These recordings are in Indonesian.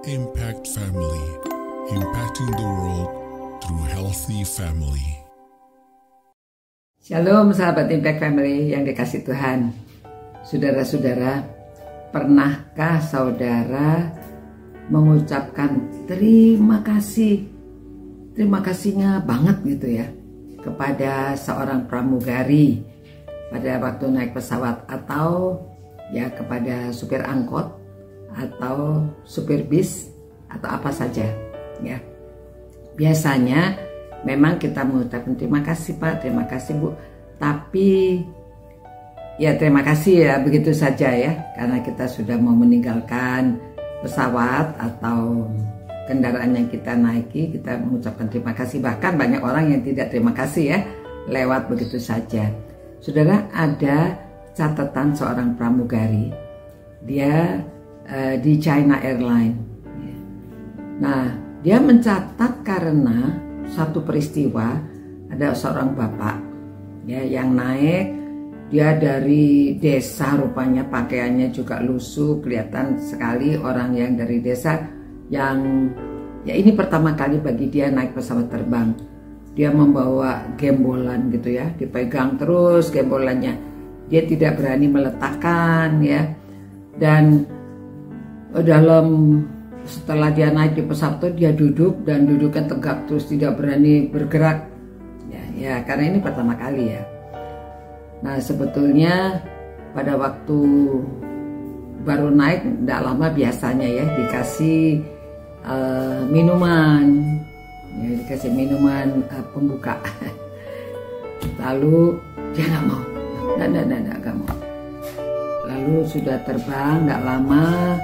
Impact Family, impacting the world through healthy family. Shalom sahabat Impact Family yang dikasih Tuhan. Saudara-saudara, pernahkah saudara mengucapkan terima kasih? Terima kasihnya banget gitu ya kepada seorang pramugari pada waktu naik pesawat, atau ya kepada supir angkot atau supir bis atau apa saja ya. Biasanya memang kita mengucapkan terima kasih Pak, terima kasih Bu, tapi ya terima kasih ya begitu saja ya, karena kita sudah mau meninggalkan pesawat atau kendaraan yang kita naiki, kita mengucapkan terima kasih. Bahkan banyak orang yang tidak terima kasih ya, lewat begitu saja. Saudara, ada catatan seorang pramugari, dia di China Airline. Nah, dia mencatat karena satu peristiwa, ada seorang bapak ya yang naik, dia dari desa, rupanya pakaiannya juga lusuh, kelihatan sekali orang yang dari desa, yang ya ini pertama kali bagi dia naik pesawat terbang. Dia membawa gembolan gitu ya, dipegang terus gembolannya, dia tidak berani meletakkan ya. Dan setelah dia naik di pesawat itu dia duduk, dan duduknya tegak terus, tidak berani bergerak ya karena ini pertama kali ya. Nah, sebetulnya pada waktu baru naik tidak lama biasanya ya dikasih minuman ya, dikasih minuman pembuka. Lalu dia nggak mau, nggak mau. Lalu sudah terbang nggak lama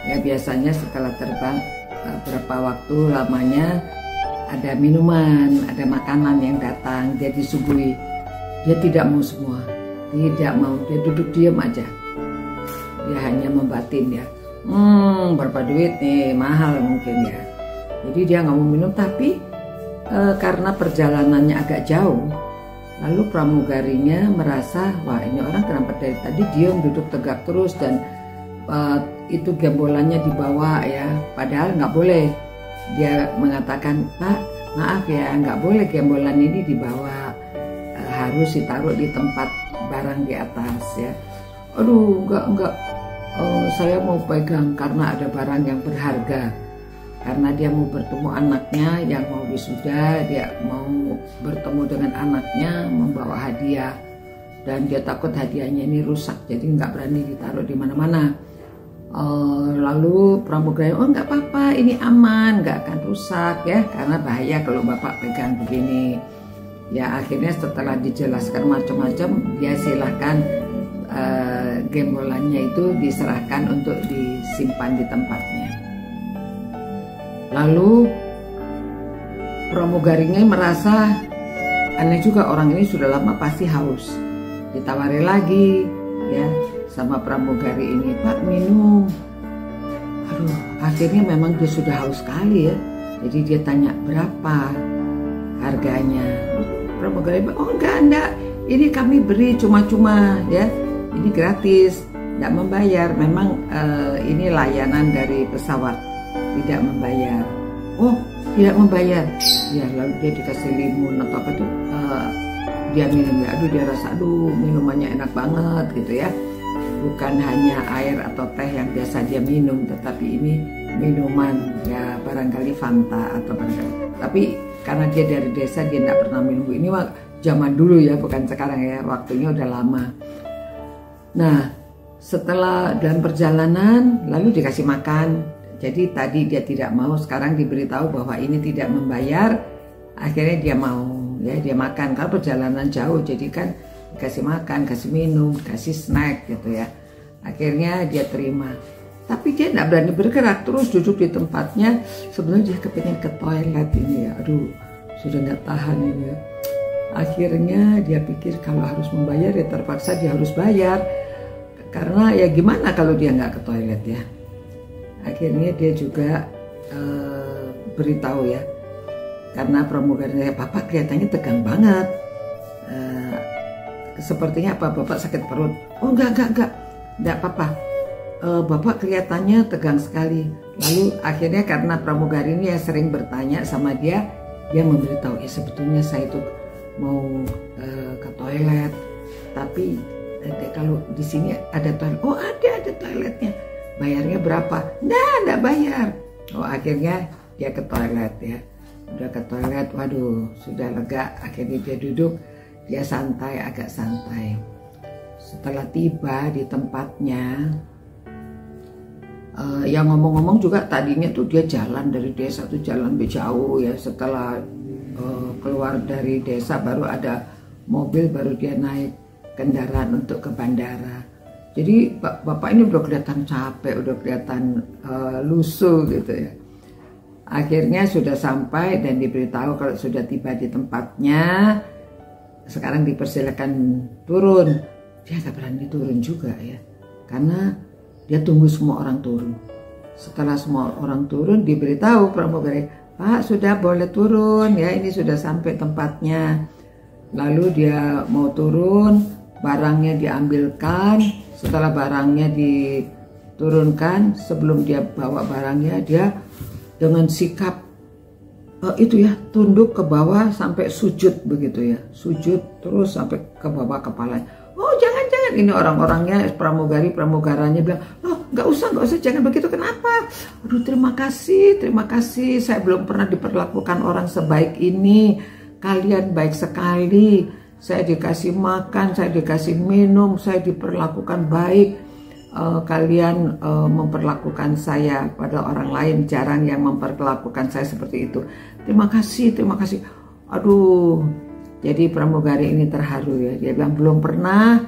ya, biasanya setelah terbang berapa waktu lamanya ada minuman, ada makanan yang datang, dia disuguhi. Dia tidak mau semua, tidak mau, dia duduk diam aja. Dia hanya membatin ya, berapa duit nih, mahal mungkin ya. Jadi dia nggak mau minum, tapi karena perjalanannya agak jauh, lalu pramugarinya merasa, wah ini orang kenapa dari tadi diam, duduk tegak terus, dan itu gembolannya dibawa ya, padahal nggak boleh. Dia mengatakan, Pak maaf ya, nggak boleh gembolan ini dibawa, harus ditaruh di tempat barang di atas ya. Aduh enggak, saya mau pegang karena ada barang yang berharga, karena dia mau bertemu anaknya yang mau wisuda, dia mau bertemu dengan anaknya, membawa hadiah, dan dia takut hadiahnya ini rusak, jadi nggak berani ditaruh di mana-mana. Lalu pramugari, oh nggak apa-apa, ini aman, nggak akan rusak ya, karena bahaya kalau bapak pegang begini. Ya akhirnya setelah dijelaskan macam-macam, dia silahkan gembolannya itu diserahkan untuk disimpan di tempatnya. Lalu pramugarinya merasa aneh juga, orang ini sudah lama pasti haus. Ditawari lagi ya sama pramugari ini, Pak minum. Aduh, akhirnya memang dia sudah haus sekali ya. Jadi dia tanya berapa harganya. Pramugari bilang, oh enggak, ini kami beri cuma-cuma ya, ini gratis, tidak membayar. Memang ini layanan dari pesawat, tidak membayar. Oh tidak membayar ya. Lalu dia dikasih limun atau apa tuh, dia minum ya, aduh dia rasa aduh minumannya enak banget gitu ya. Bukan hanya air atau teh yang biasa dia minum, tetapi ini minuman ya, barangkali Fanta atau barangkali. Tapi karena dia dari desa, dia tidak pernah minum. Ini zaman dulu ya, bukan sekarang ya, waktunya udah lama. Nah, setelah dalam perjalanan lalu dikasih makan. Jadi tadi dia tidak mau, sekarang diberitahu bahwa ini tidak membayar. Akhirnya dia mau ya, dia makan. Kalau perjalanan jauh, jadi kan kasih makan, kasih minum, kasih snack gitu ya. Akhirnya dia terima, tapi dia tidak berani bergerak, terus duduk di tempatnya. Sebenarnya dia kepingin ke toilet ini ya, aduh sudah nggak tahan ini ya. Akhirnya dia pikir kalau harus membayar ya terpaksa dia harus bayar, karena ya gimana kalau dia nggak ke toilet ya. Akhirnya dia juga beritahu ya, karena pramugarinya, Bapak kelihatannya tegang banget. Sepertinya apa, Bapak sakit perut? Oh enggak apa-apa, Bapak kelihatannya tegang sekali. Lalu akhirnya karena pramugari ini yang sering bertanya sama dia memberitahu, sebetulnya saya itu mau ke toilet, tapi kalau di sini ada toilet. Oh, ada toiletnya. Bayarnya berapa? Nggak bayar. Oh, akhirnya dia ke toilet ya. Udah ke toilet, waduh, sudah lega. Akhirnya dia duduk, dia santai, agak santai. Setelah tiba di tempatnya, yang ngomong-ngomong juga tadinya tuh dia jalan dari desa tuh jalan jauh ya. Setelah keluar dari desa baru ada mobil, baru dia naik kendaraan untuk ke bandara. Jadi bapak ini udah kelihatan capek, udah kelihatan lusuh gitu ya. Akhirnya sudah sampai dan diberitahu kalau sudah tiba di tempatnya, sekarang dipersilakan turun. Dia gak berani turun juga ya, karena dia tunggu semua orang turun. Setelah semua orang turun, diberitahu pramugari, Pak sudah boleh turun ya, ini sudah sampai tempatnya. Lalu dia mau turun, barangnya diambilkan. Setelah barangnya diturunkan, sebelum dia bawa barangnya, dia dengan sikap itu ya, tunduk ke bawah sampai sujud begitu ya, sujud terus sampai ke bawah kepalanya. Oh jangan, ini orang-orangnya pramugaranya bilang, oh nggak usah, jangan begitu. Kenapa? Aduh terima kasih, saya belum pernah diperlakukan orang sebaik ini. Kalian baik sekali, saya dikasih makan, saya dikasih minum, saya diperlakukan baik. Kalian memperlakukan saya, pada orang lain jarang yang memperlakukan saya seperti itu. Terima kasih. Aduh, jadi pramugari ini terharu ya. Dia bilang belum pernah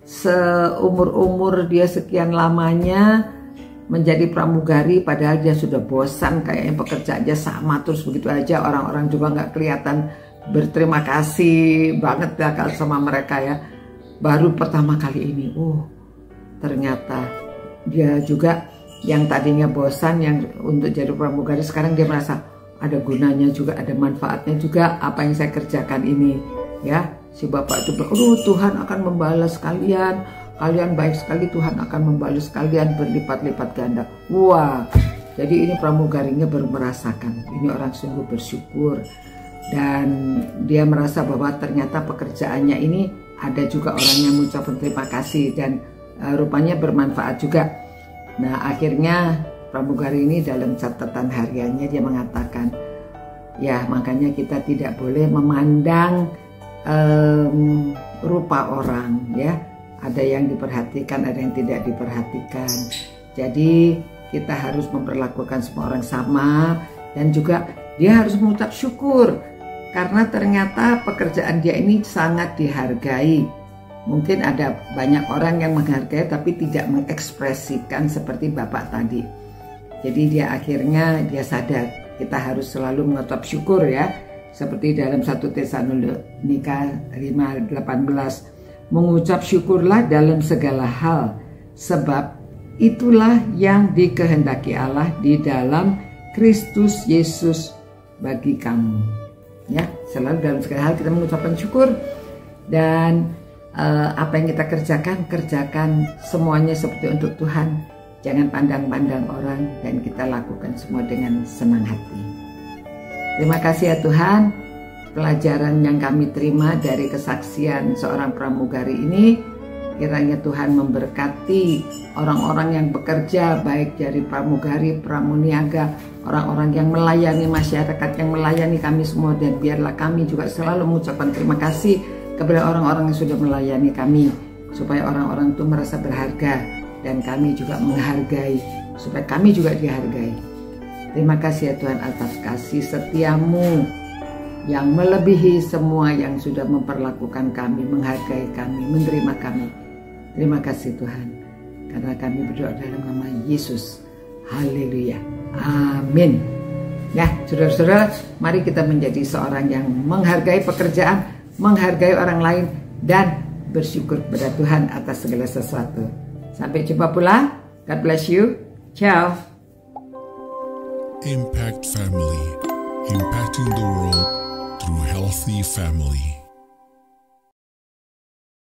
seumur-umur dia sekian lamanya menjadi pramugari, padahal dia sudah bosan kayaknya pekerjaannya sama terus begitu aja. Orang-orang juga nggak kelihatan berterima kasih banget ya sama mereka ya. Baru pertama kali ini, ternyata dia juga yang tadinya bosan yang untuk jadi pramugari, sekarang dia merasa ada gunanya juga, ada manfaatnya juga apa yang saya kerjakan ini ya. Si bapak itu Tuhan akan membalas kalian baik sekali, Tuhan akan membalas kalian berlipat-lipat ganda. Wah, jadi ini pramugarinya baru merasakan, ini orang sungguh bersyukur. Dan dia merasa bahwa ternyata pekerjaannya ini ada juga orang yang mengucapkan terima kasih dan rupanya bermanfaat juga. Nah akhirnya pramugari ini dalam catatan hariannya dia mengatakan, ya makanya kita tidak boleh memandang rupa orang ya. Ada yang diperhatikan, ada yang tidak diperhatikan. Jadi kita harus memperlakukan semua orang sama, dan juga dia harus mengucap syukur karena ternyata pekerjaan dia ini sangat dihargai. Mungkin ada banyak orang yang menghargai tapi tidak mengekspresikan seperti bapak tadi. Jadi dia akhirnya dia sadar kita harus selalu mengucap syukur ya. Seperti dalam 1 Tesalonika 5:18, mengucap syukurlah dalam segala hal, sebab itulah yang dikehendaki Allah di dalam Kristus Yesus bagi kamu. Ya, selalu dalam segala hal kita mengucapkan syukur, dan apa yang kita kerjakan semuanya seperti untuk Tuhan. Jangan pandang-pandang orang, dan kita lakukan semua dengan senang hati. Terima kasih ya Tuhan, pelajaran yang kami terima dari kesaksian seorang pramugari ini, kiranya Tuhan memberkati orang-orang yang bekerja, baik dari pramugari, pramuniaga, orang-orang yang melayani masyarakat, yang melayani kami semua, dan biarlah kami juga selalu mengucapkan terima kasih kepada orang-orang yang sudah melayani kami, supaya orang-orang itu merasa berharga dan kami juga menghargai, supaya kami juga dihargai. Terima kasih ya Tuhan atas kasih setiamu yang melebihi semua yang sudah memperlakukan kami, menghargai kami, menerima kami. Terima kasih Tuhan, karena kami berdoa dalam nama Yesus. Haleluya. Amin. Ya, saudara-saudara, mari kita menjadi seorang yang menghargai pekerjaan, menghargai orang lain, dan bersyukur kepada Tuhan atas segala sesuatu. Sampai jumpa pula. God bless you. Ciao. Impact Family, impacting the world through healthy family.